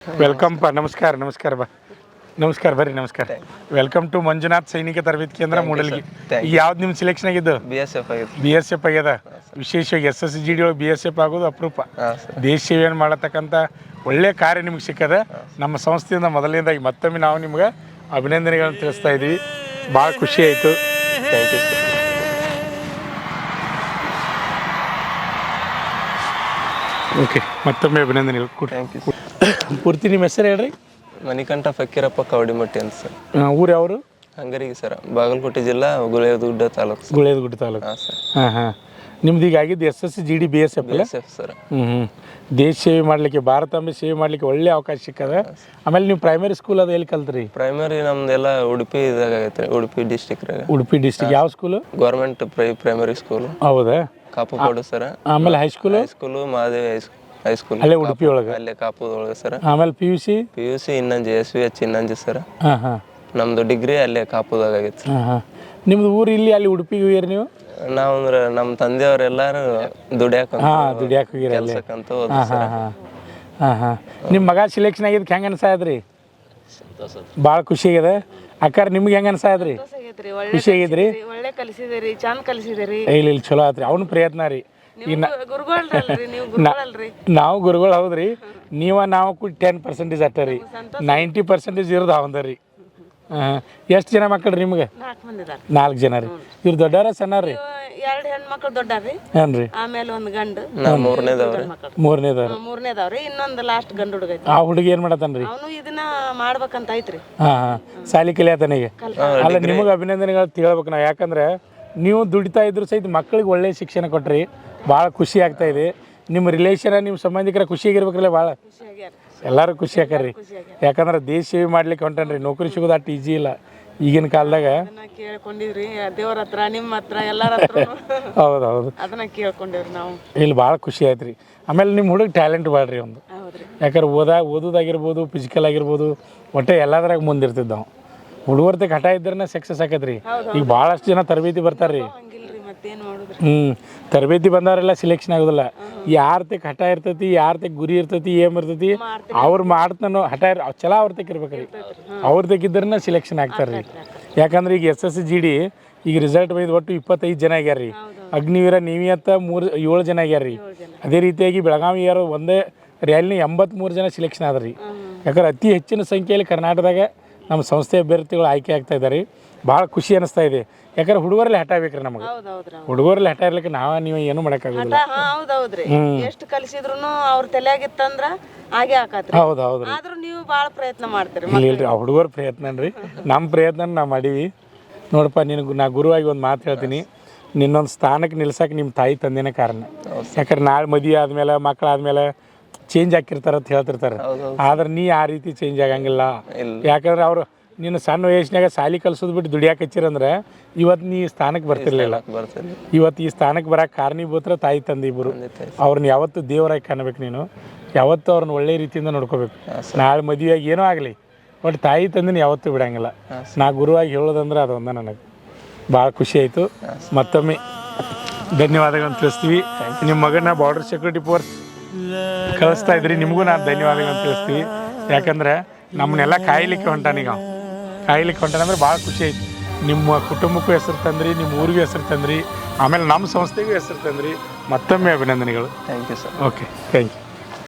Welcome ಪಾ. ನಮಸ್ಕಾರ ನಮಸ್ಕಾರ ಬಾ. ನಮಸ್ಕಾರ ಬರ್ರಿ. ನಮಸ್ಕಾರ. ವೆಲ್ಕಮ್ ಟು ಮಂಜುನಾಥ್ ಸೈನಿಕ ತರಬೇತಿ ಕೇಂದ್ರ ಮೂಡಲ್ಗಿ. ಈಗ ಯಾವ್ದು ನಿಮ್ಮ ಸೆಲೆಕ್ಷನ್ ಆಗಿದ್ದು? ಬಿ ಎಸ್ ಎಫ್ ಆಗ್ಯದ. ವಿಶೇಷವಾಗಿ SSGD ಒಳಗೆ BSF ಆಗೋದು ಅಪರೂಪ. ದೇಶ ಸೇವೆಯನ್ನು ಮಾಡತಕ್ಕಂಥ ಒಳ್ಳೆ ಕಾರ್ಯ ನಿಮ್ಗೆ ಸಿಕ್ಕದ. ನಮ್ಮ ಸಂಸ್ಥೆಯಿಂದ ಮೊದಲನೇದಾಗಿ ಮತ್ತೊಮ್ಮೆ ನಾವು ನಿಮ್ಗೆ ಅಭಿನಂದನೆಗಳನ್ನು ತಿಳಿಸ್ತಾ ಇದ್ದೀವಿ. ಭಾಳ ಖುಷಿ ಆಯಿತು. Thank you sir. ಓಕೆ, ಮತ್ತೊಮ್ಮೆ ಅಭಿನಂದನೆಗಳು. Thank you. ಪೂರ್ತಿ ನಿಮ್ಮ ಹೆಸರು ಹೇಳ್ರಿ. ಮಣಿಕಂಠ ಫಕ್ಕೀರಪ್ಪ ಕವಡಿಮಟ್ಟಿ ಅಂತ ಸರ್. ಊರು ಯಾವರು? ಹಂಗರಿಗೆ ಸರ್, ಬಾಗಲಕೋಟೆ ಜಿಲ್ಲಾ ಗುಳೇದಗುಡ್ಡ ತಾಲೂಕು. ಗುಳೇದಗುಡ್ಡ ತಾಲೂಕು. ಹಾಂ ಸರ್. ಹಾಂ. ನಿಮ್ದು ಈಗ ಆಗಿದ್ದು SSGD BSF ಅಲ್ಲ? BSF sir. ದೇಶ ಸೇವೆ ಮಾಡಲಿಕ್ಕೆ, ಭಾರತಾಂಬೆ ಸೇವೆ ಮಾಡಲಿಕ್ಕೆ ಒಳ್ಳೆ ಅವಕಾಶ ಸಿಕ್ಕದ. ಆಮೇಲೆ ನೀವು ಪ್ರೈಮರಿ ಸ್ಕೂಲ್ ಅದು ಎಲ್ಲಿ ಕಲ್ತ್ರಿ? ಪ್ರೈಮರಿ ನಮ್ದೆಲ್ಲ ಉಡುಪಿ ಇದಾಗ ಆಗೈತೆ ರೀ. ಉಡುಪಿ ಡಿಸ್ಟಿಕ್ರಾಗ. ಉಡುಪಿ ಡಿಸ್ಟಿಕ್ ಯಾವ ಸ್ಕೂಲು? Government primary school. ಹೌದಾ? ಕಾಪುಕೋಡು ಸರ್. ಆಮೇಲೆ ಹೈಸ್ಕೂಲು? ಹೈಸ್ಕೂಲು ಮಹಾದೇವಿ ಹೈಸ್ಕೂಲ್ ಅಲ್ಲೇ ಉಡುಪಿ ಒಳಗೆ. ಅಲ್ಲೇ ಕಾಪುದೊಳಗೆ ಸರ್. ಆಮೇಲೆ PUC ಇನ್ನಂಜಿ SVH ಇನ್ನಂಜಿ ಸರ್. ಹಾಂ. ನಮ್ದು ಡಿಗ್ರಿ ಅಲ್ಲೇ ಕಾಪುದಾಗ ಆಗೈತೆ ಸರ್. ಹಾಂ. ನಿಮ್ದು ಊರು ಇಲ್ಲಿ ಅಲ್ಲಿ ಉಡುಪಿಗೆ ಹೋಗ್ಯಾರ ನೀವು? ನಾವು ಅಂದ್ರೆ ನಮ್ಮ ತಂದೆಯವರೆಲ್ಲರೂ ದುಡಿಯಾಕಂತ ಹೋಗ್ಯಾರ ಅಲ್ಲೇ. ಕೆಲ್ಸಕ್ಕಂತ ಹೋದ್ರು ಸರ್. ಹಾಂ. ನಿಮ್ಮ ಮಗ ಸಿಲೆಕ್ಷನ್ ಆಗಿದ್ದಕ್ಕೆ ಹೆಂಗೆ ಅನ್ಸಾದ್ರಿ? ಭಾಳ ಖುಷಿ ಆಗ್ಯದ. ಅಕ್ಕಾರ ನಿಮ್ಗೆ ಹೆಂಗೆ ಅನ್ಸಾದ್ರಿ? ಖುಷಿ ಆಗಿದ್ರಿ? ಒಳ್ಳೆ ಕಲಿಸಿದಿರಿ, ಚಂದ ಕಲಿಸಿದಿರಿ. ಇಲ್ಲ ಚಲೋ ಆತ್ರಿ. ಅವ್ನ ಪ್ರಯತ್ನ ರೀ. ನಾವು ಗುರುಗಳು ಹೌದ್ರಿ. ನಾವು ಕೂಡ 10% ಅಟ್ಟ ರೀ. 90% ಇರೋದು ಅವಂದ ರೀ. ಎಷ್ಟು ಜನ ಮಕ್ಕಳು ರೀ ನಿಮ್ಗೆ? 4 ಜನ ರೀ. ಇವ್ರು ದೊಡ್ಡವ್ರ ಸಣ್ಣ ರೀ? 2 ಹೆಣ್ಮಕ್ಳು ದೊಡ್ಡವ್ರಿ. ಏನ್ರಿ? ಆಮೇಲೆ ಒಂದು ಗಂಡು. ಮೂರನೇದವ್ರಿ. ಇನ್ನೊಂದು ಲಾಸ್ಟ್ ಗಂಡು ಹುಡುಗ ಐತಿ. ಆ ಹುಡುಗಿ ಏನ್ ಮಾಡತಾನ್ರಿ? ಅವನು ಇದನ್ನ ಮಾಡ್ಬೇಕಂತ ಐತ್ರಿ. ಸಾಲಿ ಕಲಿಯತನಿಗೆ. ಅಲ್ಲ, ನಿಮಗೆ ಅಭಿನಂದನೆಗಳು ತಿಳ್ಬೇಕು ನಾವು. ಯಾಕಂದ್ರೆ ನೀವು ದುಡಿತಾ ಇದ್ರು ಸಹಿತ ಮಕ್ಕಳಿಗೆ ಒಳ್ಳೆ ಶಿಕ್ಷಣ ಕೊಟ್ರಿ. ಭಾಳ ಖುಷಿ ಆಗ್ತಾ ಇದೆ. ನಿಮ್ಮ ರಿಲೇಷನ್, ನಿಮ್ಮ ಸಂಬಂಧಿಕರ ಖುಷಿಯಾಗಿರ್ಬೇಕಲ್ಲ. ಭಾಳ ಎಲ್ಲರೂ ಖುಷಿ ಆಕಾರ್ರಿ. ಯಾಕಂದ್ರೆ ದೇಶ ಸೇವೆ ಮಾಡ್ಲಿಕ್ಕೆ ಹೊಂಟನ್ರಿ. ನೌಕರಿ ಸಿಗೋದು ಅಷ್ಟು ಈಜಿ ಇಲ್ಲ ಈಗಿನ ಕಾಲದಾಗ. ಕೇಳ್ಕೊಂಡಿವ್ರಿ ದೇವ್ರ ಹತ್ರ, ನಿಮ್ಮ ಹತ್ರ, ಎಲ್ಲರ ಹತ್ರ. ಹೌದು. ಅದನ್ನ ಕೇಳ್ಕೊಂಡಿವ್ರಿ ನಾವು. ಇಲ್ಲಿ ಭಾಳ ಖುಷಿ ಆಯ್ತು ರೀ. ಆಮೇಲೆ ನಿಮ್ಮ ಹುಡುಗ ಟ್ಯಾಲೆಂಟ್ ಭಾಳ್ರಿ ಒಂದು. ಯಾಕಂದ್ರೆ ಓದೋದಾಗಿರ್ಬೋದು, ಫಿಸಿಕಲ್ ಆಗಿರ್ಬೋದು, ಒಟ್ಟೆ ಎಲ್ಲದ್ರಾಗ ಮುಂದಿರ್ತಿದ್ದ ನಾವು. ಹುಡುಗರ್ತೆ ಹಠ ಇದ್ರೆ ಸಕ್ಸಸ್ ಆಕೈತ್ರಿ. ಈಗ ಭಾಳಷ್ಟು ಜನ ತರಬೇತಿ ಬರ್ತಾರ್ರಿ. ತರಬೇತಿ ಬಂದವರೆಲ್ಲ ಸಿಲೆಕ್ಷನ್ ಆಗೋದಿಲ್ಲ. ಯಾರ್ತೆಕ್ ಹಠ ಇರ್ತೈತಿ, ಯಾರ್ತೆಕ್ ಗುರಿ ಇರ್ತೈತಿ, ಏಮ್ ಇರ್ತೈತಿ, ಅವ್ರು ಮಾಡ್ತಾನೋ ಹಠ ಚಲೋ ಅವ್ರತೆಕ್ ಇರ್ಬೇಕ್ರಿ. ಅವ್ರತೆಕ್ ಇದ್ರನ್ನ ಸಿಲೆಕ್ಷನ್ ಆಗ್ತಾರ್ರಿ. ಯಾಕಂದ್ರೆ ಈಗ SSGD ಈಗ ರಿಸಲ್ಟ್ ಬಂದು ಒಟ್ಟು 25 ಜನ ಆಗ್ಯಾರ್ರಿ. ಅಗ್ನಿವೀರ ನೀವಿಯತ್ತ 7 ಜನ ಆಗ್ಯಾರ್ರಿ. ಅದೇ ರೀತಿಯಾಗಿ ಬೆಳಗಾವಿ ಯಾರು ಒಂದೇ ರ್ಯಾಲಿನ 83 ಜನ ಸಿಲೆಕ್ಷನ್ ಆದ್ರಿ. ಯಾಕಂದ್ರೆ ಅತಿ ಹೆಚ್ಚಿನ ಸಂಖ್ಯೆಯಲ್ಲಿ ಕರ್ನಾಟಕದಾಗ ನಮ್ಮ ಸಂಸ್ಥೆ ಅಭ್ಯರ್ಥಿಗಳು ಆಯ್ಕೆ ಆಗ್ತಾ ಇದ್ದಾರೆ. ಭಾಳ ಖುಷಿ ಅನಿಸ್ತಾ ಇದೆ. ಯಾಕಂದ್ರೆ ಹುಡುಗರಲ್ಲಿ ಹಠ ಬೇಕ್ರಿ ನಮಗೆ. ಹುಡುಗರಲ್ಲಿ ಹಠ ಇರ್ಲಿಕ್ಕೆ ನೀವು ಏನು ಮಾಡೋಕ್ಕಾಗೋದಿಲ್ಲ. ಹೌದೌದ್ರಿ. ಎಷ್ಟು ಕಲಿಸಿದ್ರು ಅವ್ರ ತಲೆಯಾಗಿತ್ತಂದ್ರ ಹಾಗೆ ಆಕತ್ರಿ. ಹೌದು. ಆದ್ರೂ ನೀವು ಭಾಳ ಪ್ರಯತ್ನ ಮಾಡ್ತೀರಿ. ಇಲ್ರಿ, ಆ ಹುಡುಗರ ಪ್ರಯತ್ನ ರೀ. ನಮ್ಮ ಪ್ರಯತ್ನ ನಾವು ಮಾಡೀವಿ. ನೋಡಪ್ಪ, ನಾ ಗುರುವಾಗಿ ಒಂದು ಮಾತು ಹೇಳ್ತೀನಿ. ನಿನ್ನೊಂದು ಸ್ಥಾನಕ್ಕೆ ನಿಲ್ಸಕ್ಕೆ ನಿಮ್ಮ ತಾಯಿ ತಂದೆನೇ ಕಾರಣ. ಯಾಕಂದ್ರೆ ನಾಳೆ ಮದುವೆ ಆದ್ಮೇಲೆ, ಮಕ್ಕಳಾದ್ಮೇಲೆ ಚೇಂಜ್ ಆಗಿರ್ತಾರ ಅಂತ ಹೇಳ್ತಿರ್ತಾರೆ. ಆದ್ರೆ ನೀ ಆ ರೀತಿ ಚೇಂಜ್ ಆಗಂಗಿಲ್ಲ. ಯಾಕಂದ್ರೆ ಅವರು ನೀನು ಸಣ್ಣ ವಯಸ್ಸಿನಾಗ ಸಾಲಿ ಕಲ್ಸೋದು ಬಿಟ್ಟು ದುಡಿಯಾಕೆ ಹಚ್ಚಿರಂದ್ರೆ ಇವತ್ತು ನೀ ಸ್ಥಾನಕ್ಕೆ ಬರ್ತಿರ್ಲಿಲ್ಲ. ಇವತ್ತು ಈ ಸ್ಥಾನಕ್ಕೆ ಬರೋಕೆ ಕಾರಣೀಭೂತರ ತಾಯಿ ತಂದೆ ಇಬ್ಬರು. ಅವ್ರನ್ನ ಯಾವತ್ತು ದೇವರಾಗಿ ಕಾಣಬೇಕು. ನೀನು ಯಾವತ್ತೂ ಅವ್ರನ್ನ ಒಳ್ಳೆ ರೀತಿಯಿಂದ ನೋಡ್ಕೋಬೇಕು. ನಾಳೆ ಮದುವೆಯಾಗಿ ಏನೋ ಆಗಲಿ, ಬಟ್ ತಾಯಿ ತಂದಿನ ಯಾವತ್ತೂ ಬಿಡಂಗಿಲ್ಲ. ನಾ ಗುರುವಾಗಿ ಹೇಳೋದಂದ್ರೆ ಅದೊಂದ ನನಗೆ ಭಾಳ ಖುಷಿ ಆಯಿತು. ಮತ್ತೊಮ್ಮೆ ಧನ್ಯವಾದಗಳನ್ನು ತಿಳಿಸ್ತೀವಿ. ನಿಮ್ಮ ಮಗನ ಬಾರ್ಡರ್ ಸೆಕ್ಯೂರಿಟಿ ಫೋರ್ಸ್ ಕಳಿಸ್ತಾ ಇದ್ರಿ. ನಿಮಗೂ ನಾನು ಧನ್ಯವಾದಗಳನ್ನು ತಿಳಿಸ್ತೀವಿ. ಯಾಕಂದ್ರೆ ನಮ್ಮನ್ನೆಲ್ಲ ಕಾಯ್ಲಿಕ್ಕೆ ಹೊಂಟಾನೀಗ. ಕಾಯ್ಲಿಕ್ಕೆ ಹೊಂಟಾನಂದ್ರೆ ಭಾಳ ಖುಷಿ ಆಯ್ತು. ನಿಮ್ಮ ಕುಟುಂಬಕ್ಕೂ ಹೆಸರು ತಂದ್ರಿ, ನಿಮ್ಮ ಊರಿಗೂ ಹೆಸರು ತಂದ್ರಿ, ಆಮೇಲೆ ನಮ್ಮ ಸಂಸ್ಥೆಗೂ ಹೆಸರು ತಂದ್ರಿ. ಮತ್ತೊಮ್ಮೆ ಅಭಿನಂದನೆಗಳು. Thank you sir. Okay, thank you.